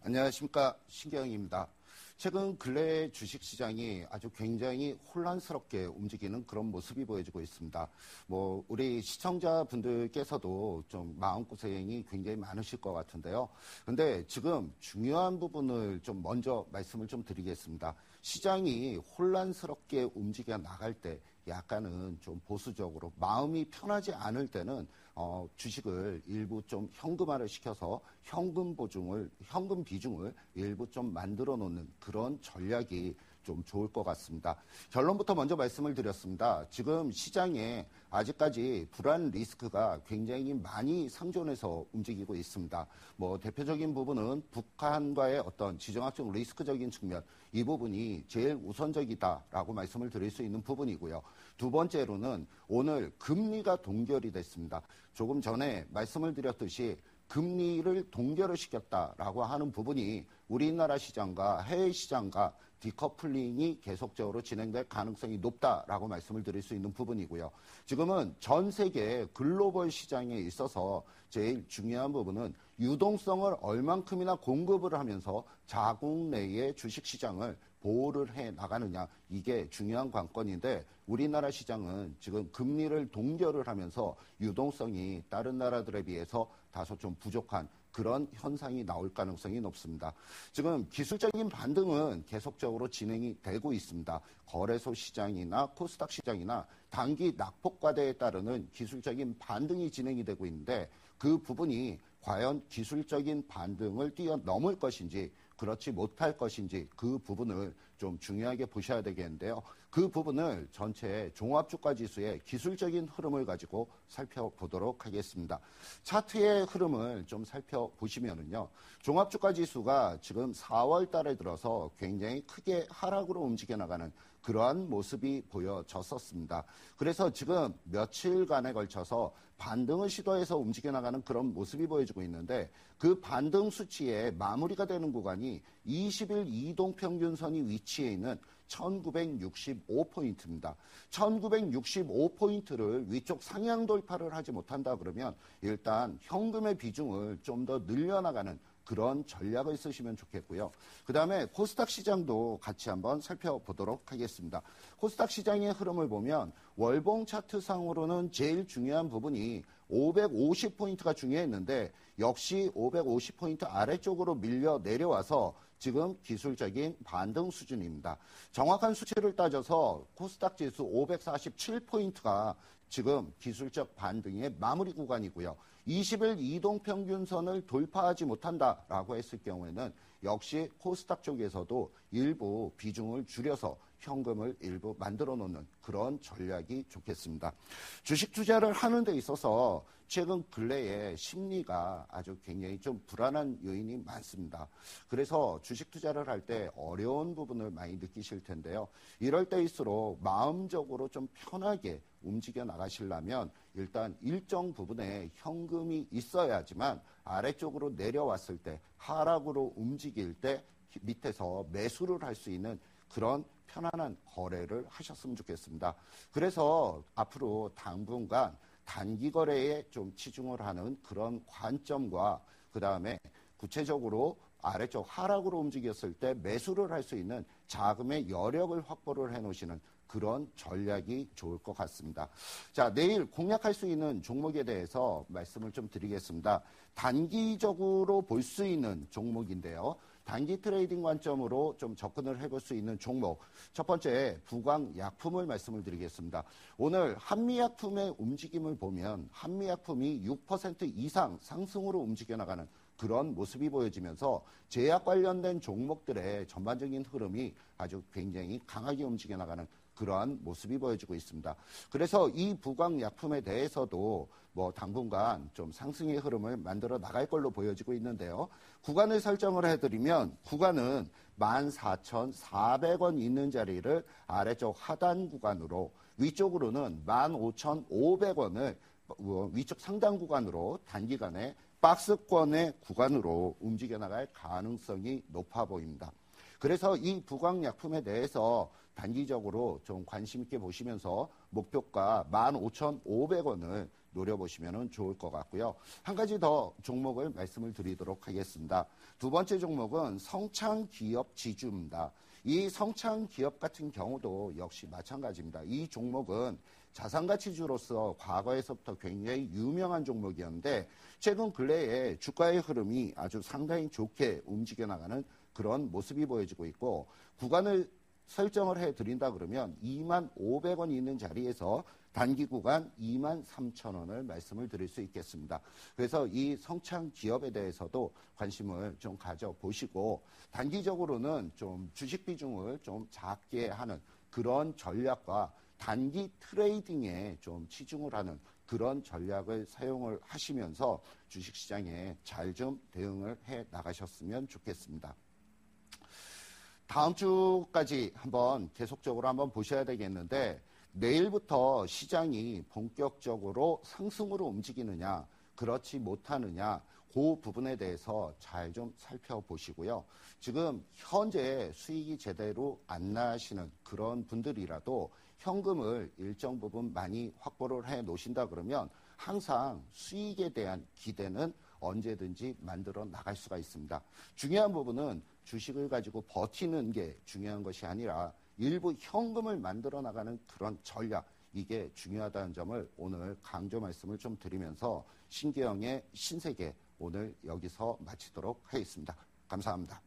안녕하십니까, 신경입니다. 최근 근래 주식시장이 아주 굉장히 혼란스럽게 움직이는 그런 모습이 보여지고 있습니다. 우리 시청자분들께서도 좀 마음고생이 굉장히 많으실 것 같은데요. 근데 지금 중요한 부분을 좀 먼저 말씀을 좀 드리겠습니다. 시장이 혼란스럽게 움직여 나갈 때 약간은 좀 보수적으로 마음이 편하지 않을 때는 주식을 일부 좀 현금화를 시켜서 현금 비중을 일부 좀 만들어 놓는 그런 전략이 좀 좋을 것 같습니다. 결론부터 먼저 말씀을 드렸습니다. 지금 시장에 아직까지 불안 리스크가 굉장히 많이 상존해서 움직이고 있습니다. 대표적인 부분은 북한과의 어떤 지정학적 리스크적인 측면, 이 부분이 제일 우선적이다라고 말씀을 드릴 수 있는 부분이고요. 두 번째로는 오늘 금리가 동결이 됐습니다. 조금 전에 말씀을 드렸듯이 금리를 동결을 시켰다라고 하는 부분이 우리나라 시장과 해외 시장과 디커플링이 계속적으로 진행될 가능성이 높다라고 말씀을 드릴 수 있는 부분이고요. 지금은 전 세계 글로벌 시장에 있어서 제일 중요한 부분은 유동성을 얼만큼이나 공급을 하면서 자국 내의 주식시장을 보호를 해 나가느냐, 이게 중요한 관건인데 우리나라 시장은 지금 금리를 동결을 하면서 유동성이 다른 나라들에 비해서 다소 좀 부족한 그런 현상이 나올 가능성이 높습니다. 지금 기술적인 반등은 계속적으로 진행이 되고 있습니다. 거래소 시장이나 코스닥 시장이나 단기 낙폭과대에 따르는 기술적인 반등이 진행이 되고 있는데 그 부분이 과연 기술적인 반등을 뛰어넘을 것인지 그렇지 못할 것인지 그 부분을 좀 중요하게 보셔야 되겠는데요. 그 부분을 전체 종합주가지수의 기술적인 흐름을 가지고 살펴보도록 하겠습니다. 차트의 흐름을 좀 살펴보시면은요. 종합주가지수가 지금 4월 달에 들어서 굉장히 크게 하락으로 움직여 나가는 그러한 모습이 보여졌었습니다. 그래서 지금 며칠간에 걸쳐서 반등을 시도해서 움직여 나가는 그런 모습이 보여지고 있는데 그 반등 수치의 마무리가 되는 구간이 20일 이동평균선이 위치해 있는 1965포인트입니다. 1965포인트를 위쪽 상향 돌파를 하지 못한다 그러면 일단 현금의 비중을 좀 더 늘려나가는 그런 전략을 쓰시면 좋겠고요. 그 다음에 코스닥 시장도 같이 한번 살펴보도록 하겠습니다. 코스닥 시장의 흐름을 보면 월봉 차트상으로는 제일 중요한 부분이 550포인트가 중요했는데 역시 550포인트 아래쪽으로 밀려 내려와서 지금 기술적인 반등 수준입니다. 정확한 수치를 따져서 코스닥 지수 547포인트가 지금 기술적 반등의 마무리 구간이고요. 20일 이동평균선을 돌파하지 못한다라고 했을 경우에는 역시 코스닥 쪽에서도 일부 비중을 줄여서 현금을 일부 만들어 놓는 그런 전략이 좋겠습니다. 주식 투자를 하는 데 있어서 최근 근래에 심리가 아주 굉장히 좀 불안한 요인이 많습니다. 그래서 주식 투자를 할 때 어려운 부분을 많이 느끼실 텐데요. 이럴 때일수록 마음적으로 좀 편하게 움직여 나가시려면 일단 일정 부분에 현금이 있어야지만 아래쪽으로 내려왔을 때 하락으로 움직일 때 밑에서 매수를 할 수 있는 그런 편안한 거래를 하셨으면 좋겠습니다. 그래서 앞으로 당분간 단기 거래에 좀 치중을 하는 그런 관점과 그 다음에 구체적으로 아래쪽 하락으로 움직였을 때 매수를 할 수 있는 자금의 여력을 확보를 해 놓으시는 그런 전략이 좋을 것 같습니다. 자, 내일 공략할 수 있는 종목에 대해서 말씀을 좀 드리겠습니다. 단기적으로 볼 수 있는 종목인데요. 단기 트레이딩 관점으로 좀 접근을 해볼 수 있는 종목. 첫 번째, 부광약품을 말씀을 드리겠습니다. 오늘 한미약품의 움직임을 보면 한미약품이 6% 이상 상승으로 움직여 나가는 그런 모습이 보여지면서 제약 관련된 종목들의 전반적인 흐름이 아주 굉장히 강하게 움직여 나가는 그러한 모습이 보여지고 있습니다. 그래서 이 부광약품에 대해서도 당분간 좀 상승의 흐름을 만들어 나갈 걸로 보여지고 있는데요. 구간을 설정을 해드리면 구간은 14,400원 있는 자리를 아래쪽 하단 구간으로 위쪽으로는 15,500원을 위쪽 상단 구간으로 단기간에 박스권의 구간으로 움직여 나갈 가능성이 높아 보입니다. 그래서 이 부광약품에 대해서 단기적으로 좀 관심 있게 보시면서 목표가 15,500원을 노려보시면 좋을 것 같고요. 한 가지 더 종목을 말씀을 드리도록 하겠습니다. 두 번째 종목은 성창기업 지주입니다. 이 성창기업 같은 경우도 역시 마찬가지입니다. 이 종목은 자산가치주로서 과거에서부터 굉장히 유명한 종목이었는데 최근 근래에 주가의 흐름이 아주 상당히 좋게 움직여 나가는 그런 모습이 보여지고 있고 구간을 설정을 해드린다 그러면 25,500원이 있는 자리에서 단기 구간 23,000원을 말씀을 드릴 수 있겠습니다. 그래서 이 성창 기업에 대해서도 관심을 좀 가져보시고 단기적으로는 좀 주식 비중을 좀 작게 하는 그런 전략과 단기 트레이딩에 좀 치중을 하는 그런 전략을 사용을 하시면서 주식시장에 잘 좀 대응을 해 나가셨으면 좋겠습니다. 다음 주까지 한번 계속적으로 한번 보셔야 되겠는데 내일부터 시장이 본격적으로 상승으로 움직이느냐 그렇지 못하느냐 그 부분에 대해서 잘 좀 살펴보시고요. 지금 현재 수익이 제대로 안 나시는 그런 분들이라도 현금을 일정 부분 많이 확보를 해 놓으신다 그러면 항상 수익에 대한 기대는 언제든지 만들어 나갈 수가 있습니다. 중요한 부분은 주식을 가지고 버티는 게 중요한 것이 아니라 일부 현금을 만들어 나가는 그런 전략, 이게 중요하다는 점을 오늘 강조 말씀을 좀 드리면서 신계영의 신세계 오늘 여기서 마치도록 하겠습니다. 감사합니다.